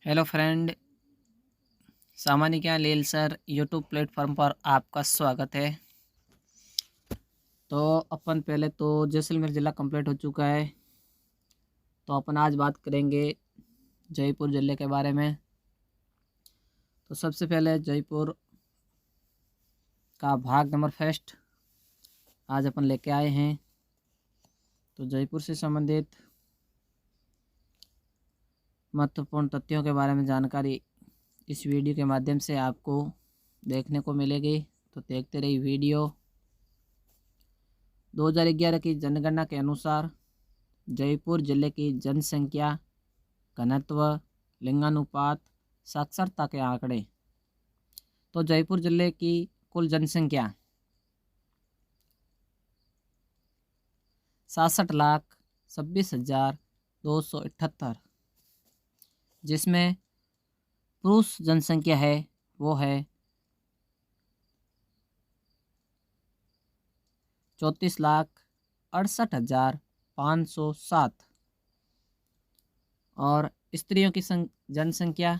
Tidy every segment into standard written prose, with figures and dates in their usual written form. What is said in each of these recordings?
Hello friend, सामान्य ज्ञान लील sir YouTube platform पर आपका स्वागत है। तो अपन पहले तो जैसलमेर ज़िला कंप्लीट हो चुका है, तो अपन आज बात करेंगे जयपुर ज़िले के बारे में। तो सबसे पहले जयपुर का भाग नंबर फर्स्ट आज अपन लेके आए हैं। तो जयपुर से संबंधित महत्वपूर्ण तथ्यों के बारे में जानकारी इस वीडियो के माध्यम से आपको देखने को मिलेगी, तो देखते रहिए वीडियो। 2011 की जनगणना के अनुसार जयपुर जिले की जनसंख्या, घनत्व, लिंगानुपात, साक्षरता के आंकड़े। तो जयपुर जिले की कुल जनसंख्या 66,26,278, जिसमें पुरुष जनसंख्या है वो है 34,68,507 और स्त्रियों की जनसंख्या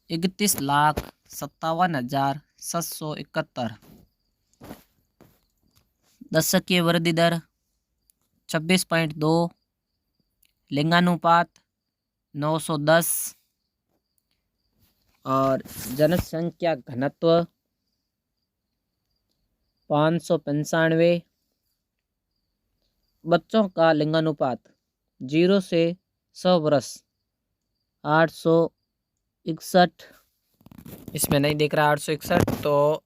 31,57,771। दशकीय वृद्धि दर 26.2, लिंगानुपात 910 और जनसंख्या घनत्व 595। बच्चों का लिंगानुपात 0 से 100 वर्ष 861। इसमें नहीं दिख रहा 861, तो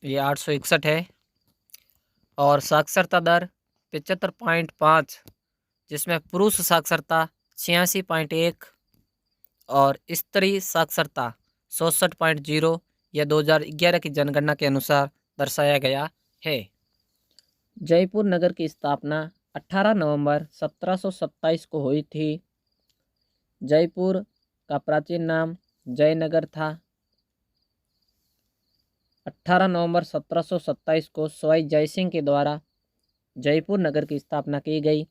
ये 861 है। और साक्षरता दर 75.5, जिसमें पुरुष साक्षरता 86.1 और स्त्री साक्षरता 67.0। यह 2011 की जनगणना के अनुसार दर्शाया गया है। जयपुर नगर की स्थापना 18 नवंबर 1727 को हुई थी। जयपुर का प्राचीन नाम जयनगर था। 18 नवंबर 1727 को सवाई जयसिंह के द्वारा जयपुर नगर की स्थापना की गई।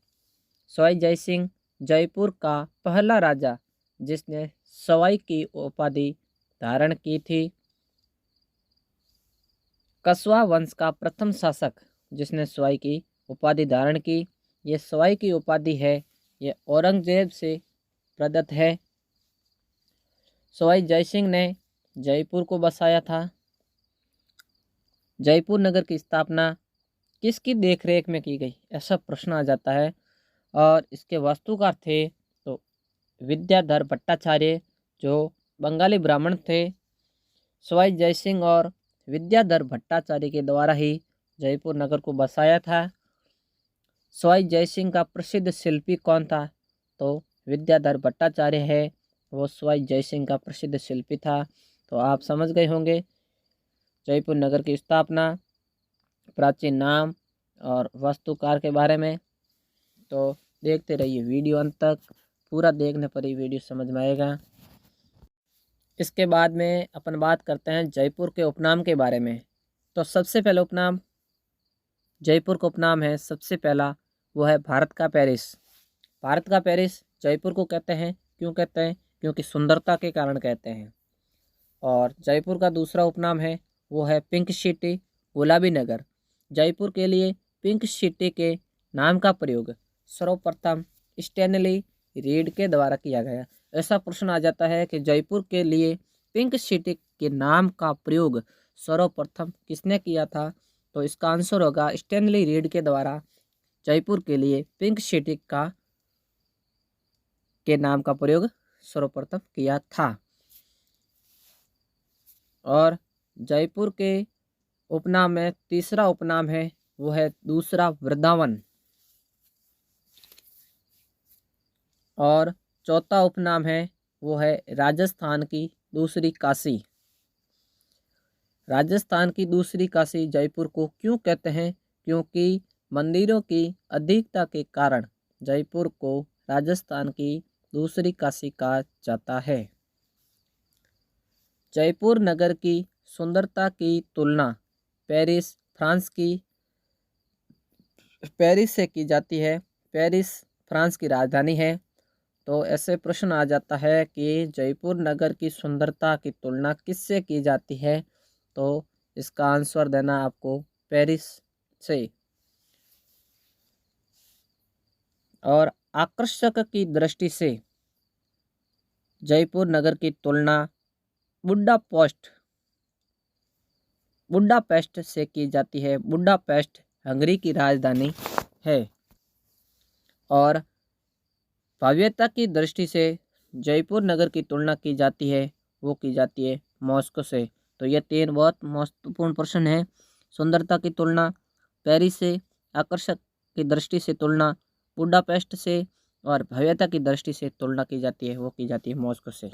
सवाई जयसिंह जयपुर का पहला राजा जिसने सवाई की उपाधि धारण की थी। कस्वा वंश का प्रथम शासक जिसने सवाई की उपाधि धारण की। ये सवाई की उपाधि है, ये औरंगजेब से प्रदत्त है। सवाई जयसिंह ने जयपुर को बसाया था। जयपुर नगर की स्थापना किसकी देखरेख में की गई, ऐसा प्रश्न आ जाता है। और इसके वास्तुकार थे तो विद्याधर भट्टाचार्य, जो बंगाली ब्राह्मण थे। सवाई जयसिंह और विद्याधर भट्टाचार्य के द्वारा ही जयपुर नगर को बसाया था। सवाई जयसिंह का प्रसिद्ध शिल्पी कौन था, तो विद्याधर भट्टाचार्य है, वो सवाई जयसिंह का प्रसिद्ध शिल्पी था। तो आप समझ गए होंगे जयपुर नगर की स्थापना, प्राचीन नाम और वास्तुकार के बारे में। तो देखते रहिए वीडियो अंत तक, पूरा देखने पर ही वीडियो समझ में आएगा। इसके बाद में अपन बात करते हैं जयपुर के उपनाम के बारे में। तो सबसे पहले उपनाम, जयपुर का उपनाम है सबसे पहला, वो है भारत का पेरिस। भारत का पेरिस जयपुर को कहते हैं। क्यों कहते हैं? क्योंकि सुंदरता के कारण कहते हैं। और जयपुर का दूसरा उपनाम है वो है पिंक सिटी, गुलाबी नगर। जयपुर के लिए पिंक सिटी के नाम का प्रयोग सर्वप्रथम स्टैनली रीड के द्वारा किया गया। ऐसा प्रश्न आ जाता है कि जयपुर के लिए पिंक सिटी के नाम का प्रयोग सर्वप्रथम किसने किया था, तो इसका आंसर होगा स्टैनली रीड के द्वारा जयपुर के लिए पिंक सिटी के नाम का प्रयोग सर्वप्रथम किया था। और जयपुर के उपनाम में तीसरा उपनाम है वो है दूसरा वृंदावन। और चौथा उपनाम है वो है राजस्थान की दूसरी काशी। राजस्थान की दूसरी काशी जयपुर को क्यों कहते हैं? क्योंकि मंदिरों की अधिकता के कारण जयपुर को राजस्थान की दूसरी काशी कहा जाता है। जयपुर नगर की सुंदरता की तुलना पेरिस से की जाती है। पेरिस फ्रांस की राजधानी है तो ऐसे प्रश्न आ जाता है कि जयपुर नगर की सुंदरता की तुलना किससे की जाती है, तो इसका आंसर देना आपको पेरिस से। और आकर्षक की दृष्टि से जयपुर नगर की तुलना बुडापेस्ट से की जाती है। बुडापेस्ट हंगरी की राजधानी है। और भव्यता की दृष्टि से जयपुर नगर की तुलना की जाती है, वो की जाती है मॉस्को से। तो ये 3 बहुत महत्वपूर्ण प्रश्न है। सुंदरता की तुलना पेरिस से, आकर्षक की दृष्टि से तुलना बुडापेस्ट से, और भव्यता की दृष्टि से तुलना की जाती है, वो की जाती है मॉस्को से।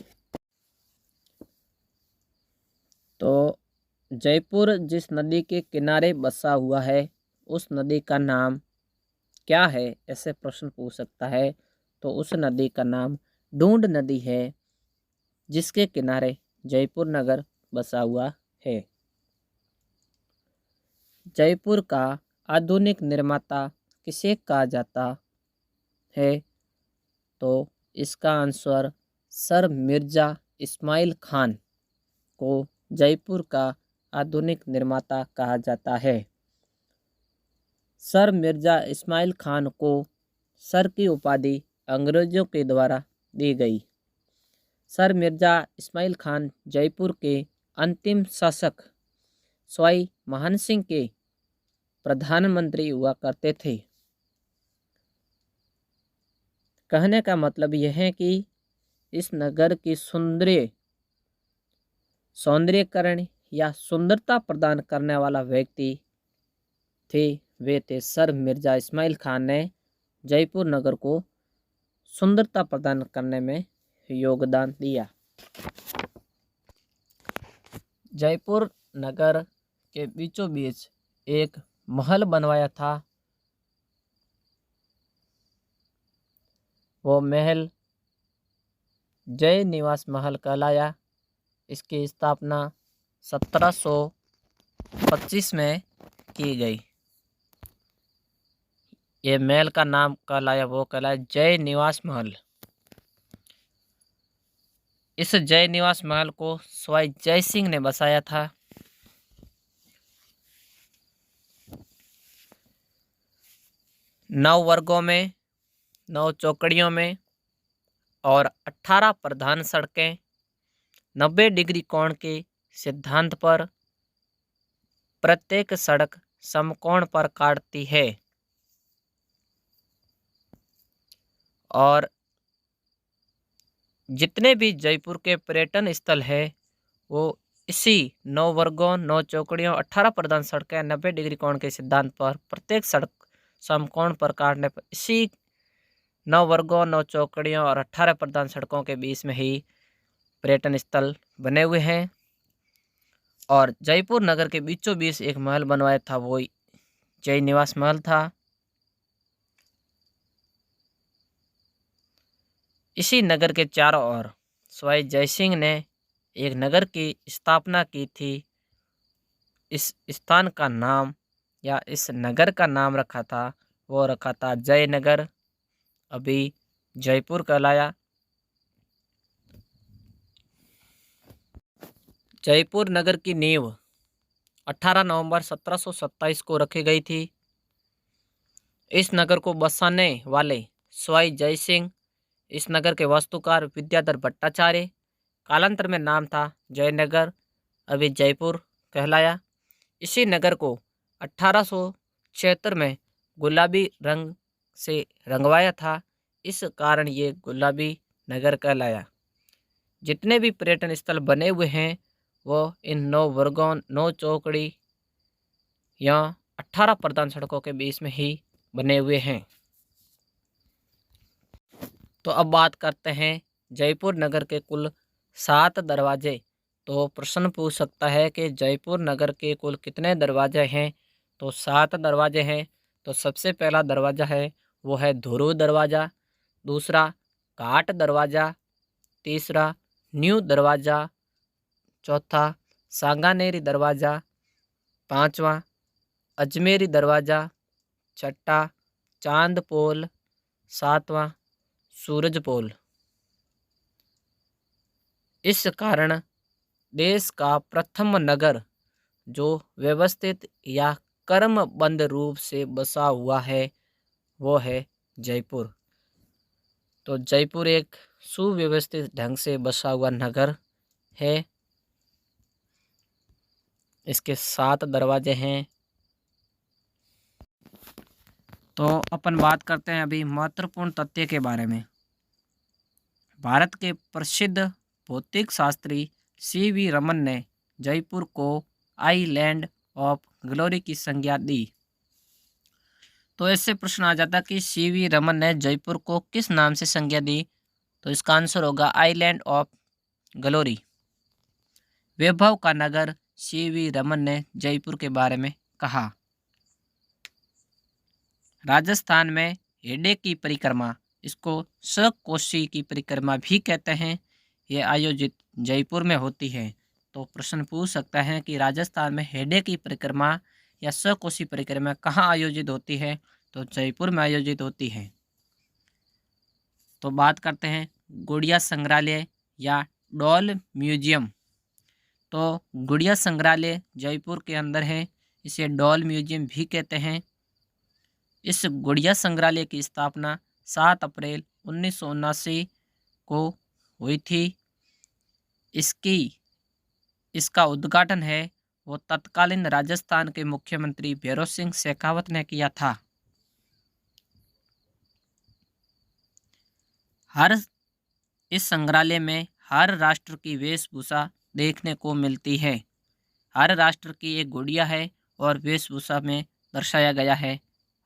तो जयपुर जिस नदी के किनारे बसा हुआ है, उस नदी का नाम क्या है, ऐसे प्रश्न पूछ सकता है। तो उस नदी का नाम डूंड नदी है, जिसके किनारे जयपुर नगर बसा हुआ है। जयपुर का आधुनिक निर्माता किसे कहा जाता है, तो इसका आंसर सर मिर्जा इस्माइल खान को जयपुर का आधुनिक निर्माता कहा जाता है। सर मिर्जा इस्माइल खान को सर की उपाधि अंग्रेजों के द्वारा दी गई। सर मिर्जा इस्माइल खान जयपुर के अंतिम शासक सवाई मान सिंह के प्रधानमंत्री हुआ करते थे। कहने का मतलब यह है कि इस नगर की सौंदर्यीकरण या सुंदरता प्रदान करने वाला व्यक्ति वे थे सर मिर्जा इस्माइल खान ने जयपुर नगर को सुंदरता प्रदान करने में योगदान दिया। जयपुर नगर के बीचों बीच एक महल बनवाया था। वो महल जय निवास महल कहलाया। इसकी स्थापना 1725 में की गई। ये महल का नाम कहलाया जय निवास महल। इस जय निवास महल को सवाई जय सिंह ने बसाया था। नौ वर्गों में, 9 चौकड़ियों में और 18 प्रधान सड़कें 90 डिग्री कोण के सिद्धांत पर प्रत्येक सड़क समकोण पर काटती है। और जितने भी जयपुर के पर्यटन स्थल है, वो इसी 9 वर्गों, 9 चौकड़ियों, 18 प्रधान सड़कें 90 डिग्री कोण के सिद्धांत पर प्रत्येक सड़क समकोण पर काटने पर इसी 9 वर्गों, 9 चौकड़ियों और 18 प्रधान सड़कों के बीच में ही पर्यटन स्थल बने हुए हैं। और जयपुर नगर के बीचों बीच एक महल बनवाया था, वो जय निवास महल था। इसी नगर के चारों ओर सवाई जय सिंह ने एक नगर की स्थापना की थी। इस स्थान का नाम या इस नगर का नाम वो रखा था जयनगर, अभी जयपुर कहलाया। जयपुर नगर की नींव 18 नवंबर 1727 को रखी गई थी। इस नगर को बसाने वाले सवाई जय सिंह, इस नगर के वास्तुकार विद्याधर भट्टाचार्य, कालांतर में नाम था जयनगर, अभी जयपुर कहलाया। इसी नगर को 1876 में गुलाबी रंग से रंगवाया था, इस कारण ये गुलाबी नगर कहलाया। जितने भी पर्यटन स्थल बने हुए हैं, वो इन 9 वर्गों, 9 चौकड़ी या 18 प्रधान सड़कों के बीच में ही बने हुए हैं। तो अब बात करते हैं जयपुर नगर के कुल 7 दरवाजे। तो प्रश्न पूछ सकता है कि जयपुर नगर के कुल कितने दरवाजे हैं, तो 7 दरवाजे हैं। तो सबसे पहला दरवाज़ा है वो है धुरू दरवाज़ा, दूसरा घाट दरवाज़ा, तीसरा न्यू दरवाज़ा, चौथा सांगानेरी दरवाज़ा, पांचवा अजमेरी दरवाज़ा, छठा चांद पोल, सातवां सूरज पोल। इस कारण देश का प्रथम नगर जो व्यवस्थित या क्रमबद्ध रूप से बसा हुआ है वो है जयपुर। तो जयपुर एक सुव्यवस्थित ढंग से बसा हुआ नगर है। इसके 7 दरवाजे हैं। तो अपन बात करते हैं अभी महत्वपूर्ण तथ्य के बारे में। भारत के प्रसिद्ध भौतिक शास्त्री सीवी रमन ने जयपुर को आइलैंड ऑफ ग्लोरी की संज्ञा दी। तो ऐसे प्रश्न आ जाता कि सीवी रमन ने जयपुर को किस नाम से संज्ञा दी? तो इसका आंसर होगा आइलैंड ऑफ ग्लोरी। वैभव का नगर सीवी रमन ने जयपुर के बारे में कहा। राजस्थान में हेडे की परिक्रमा, इसको सकोशी की परिक्रमा भी कहते हैं, ये आयोजित जयपुर में होती है। तो प्रश्न पूछ सकता है कि राजस्थान में हेडे की परिक्रमा या सकोशी परिक्रमा कहाँ आयोजित होती है? तो जयपुर में आयोजित होती है। तो बात करते हैं गुड़िया संग्रहालय या डॉल म्यूजियम। तो गुड़िया संग्रहालय जयपुर के अंदर है, इसे डॉल म्यूजियम भी कहते हैं। इस गुड़िया संग्रहालय की स्थापना 7 अप्रैल 1979 को हुई थी। इसका उद्घाटन है वो तत्कालीन राजस्थान के मुख्यमंत्री भैरों सिंह शेखावत ने किया था। इस संग्रहालय में हर राष्ट्र की वेशभूषा देखने को मिलती है। हर राष्ट्र की एक गुड़िया है और वेशभूषा में दर्शाया गया है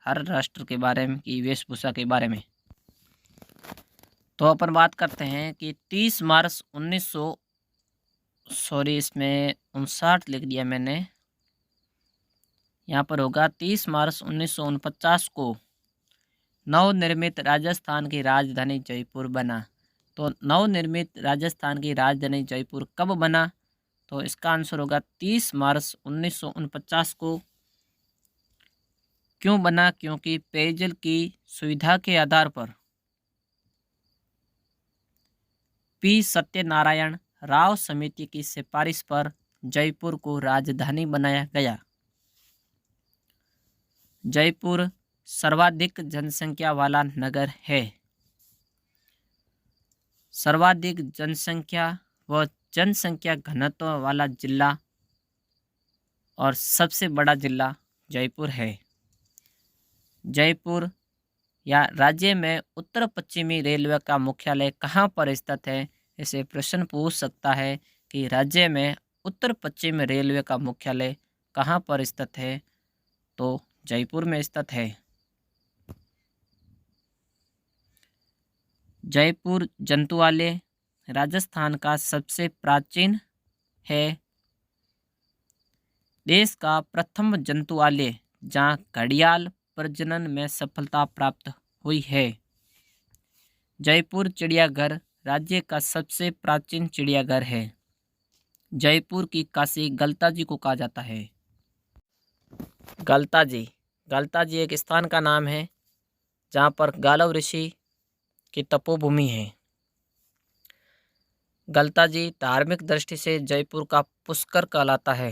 हर राष्ट्र के बारे में की वेशभूषा के बारे में। तो अपन बात करते हैं कि 30 मार्च 1900 इसमें 59 लिख दिया मैंने, यहाँ पर होगा 30 मार्च 1949 को नवनिर्मित राजस्थान की राजधानी जयपुर बना। तो नवनिर्मित राजस्थान की राजधानी जयपुर कब बना? तो इसका आंसर होगा 30 मार्च 1949 को। क्यों बना? क्योंकि पेयजल की सुविधा के आधार पर पी सत्यनारायण राव समिति की सिफारिश पर जयपुर को राजधानी बनाया गया। जयपुर सर्वाधिक जनसंख्या वाला नगर है। सर्वाधिक जनसंख्या व जनसंख्या घनत्व वाला जिला और सबसे बड़ा जिला जयपुर है। जयपुर या राज्य में उत्तर पश्चिमी रेलवे का मुख्यालय कहाँ पर स्थित है? इसे प्रश्न पूछ सकता है कि राज्य में उत्तर पश्चिम रेलवे का मुख्यालय कहाँ पर स्थित है? तो जयपुर में स्थित है। जयपुर जंतुआलय राजस्थान का सबसे प्राचीन है। देश का प्रथम जंतुआलय जहाँ घड़ियाल प्रजनन में सफलता प्राप्त हुई है। जयपुर चिड़ियाघर राज्य का सबसे प्राचीन चिड़ियाघर है। जयपुर की काशी गलता को कहा जाता है। गलता जी एक स्थान का नाम है जहाँ पर गालव ऋषि की तपोभूमि है। गलता जी धार्मिक दृष्टि से जयपुर का पुष्कर कहलाता है।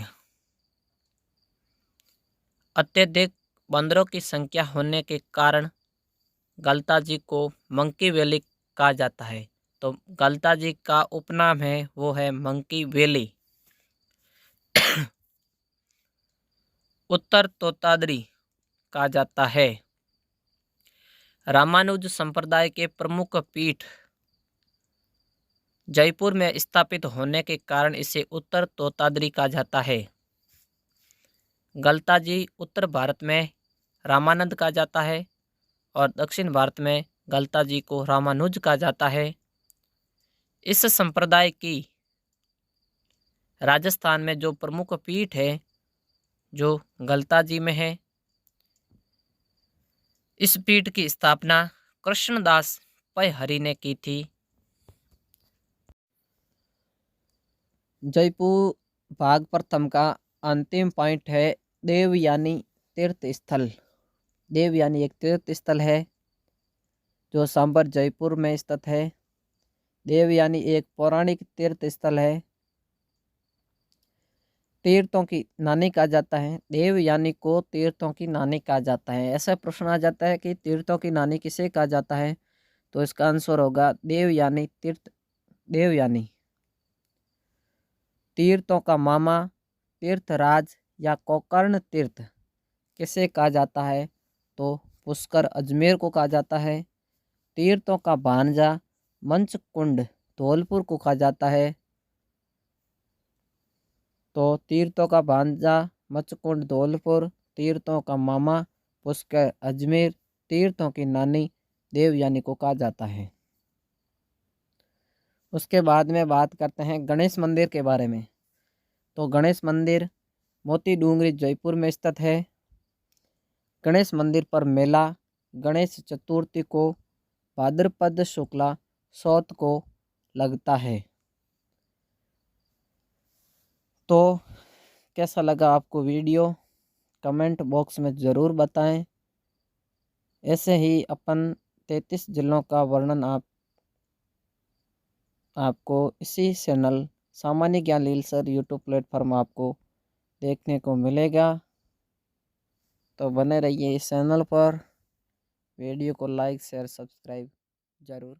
अत्यधिक बंदरों की संख्या होने के कारण गलता जी को मंकी वैली कहा जाता है। तो गलता जी का उपनाम है वो है मंकी वैली। उत्तर तोताद्री कहा जाता है। रामानुज संप्रदाय के प्रमुख पीठ जयपुर में स्थापित होने के कारण इसे उत्तर तोताद्री कहा जाता है। गलता जी उत्तर भारत में रामानंद कहा जाता है और दक्षिण भारत में गलता जी को रामानुज कहा जाता है। इस संप्रदाय की राजस्थान में जो प्रमुख पीठ है जो गलता जी में है। इस पीठ की स्थापना कृष्णदास पै हरि ने की थी। जयपुर भाग प्रथम का अंतिम पॉइंट है देवयानी तीर्थ स्थल। देवयानी एक तीर्थ स्थल है जो सांबर जयपुर में स्थित है। देवयानी एक पौराणिक तीर्थ स्थल है। तीर्थों की नानी कहा जाता है। देवयानी को तीर्थों की नानी कहा जाता है। ऐसा प्रश्न आ जाता है कि तीर्थों की नानी किसे कहा जाता है, तो इसका आंसर होगा देवयानी तीर्थ। देवयानी। तीर्थों का मामा, तीर्थराज या गोकर्ण तीर्थ किसे कहा जाता है, तो पुष्कर अजमेर को कहा जाता है। तीर्थों का भांजा मंचकुंड धौलपुर को कहा जाता है। तो तीर्थों का भांजा मचकुंड धौलपुर, तीर्थों का मामा पुष्कर अजमेर, तीर्थों की नानी देवयानी को कहा जाता है। उसके बाद में बात करते हैं गणेश मंदिर के बारे में। तो गणेश मंदिर मोती डूंगरी जयपुर में स्थित है। गणेश मंदिर पर मेला गणेश चतुर्थी को भाद्रपद शुक्ला चौथ को लगता है। तो कैसा लगा आपको वीडियो, कमेंट बॉक्स में ज़रूर बताएं। ऐसे ही अपन 33 जिलों का वर्णन आपको इसी चैनल सामान्य ज्ञान लील सर यूट्यूब प्लेटफॉर्म आपको देखने को मिलेगा। तो बने रहिए इस चैनल पर। वीडियो को लाइक शेयर सब्सक्राइब ज़रूर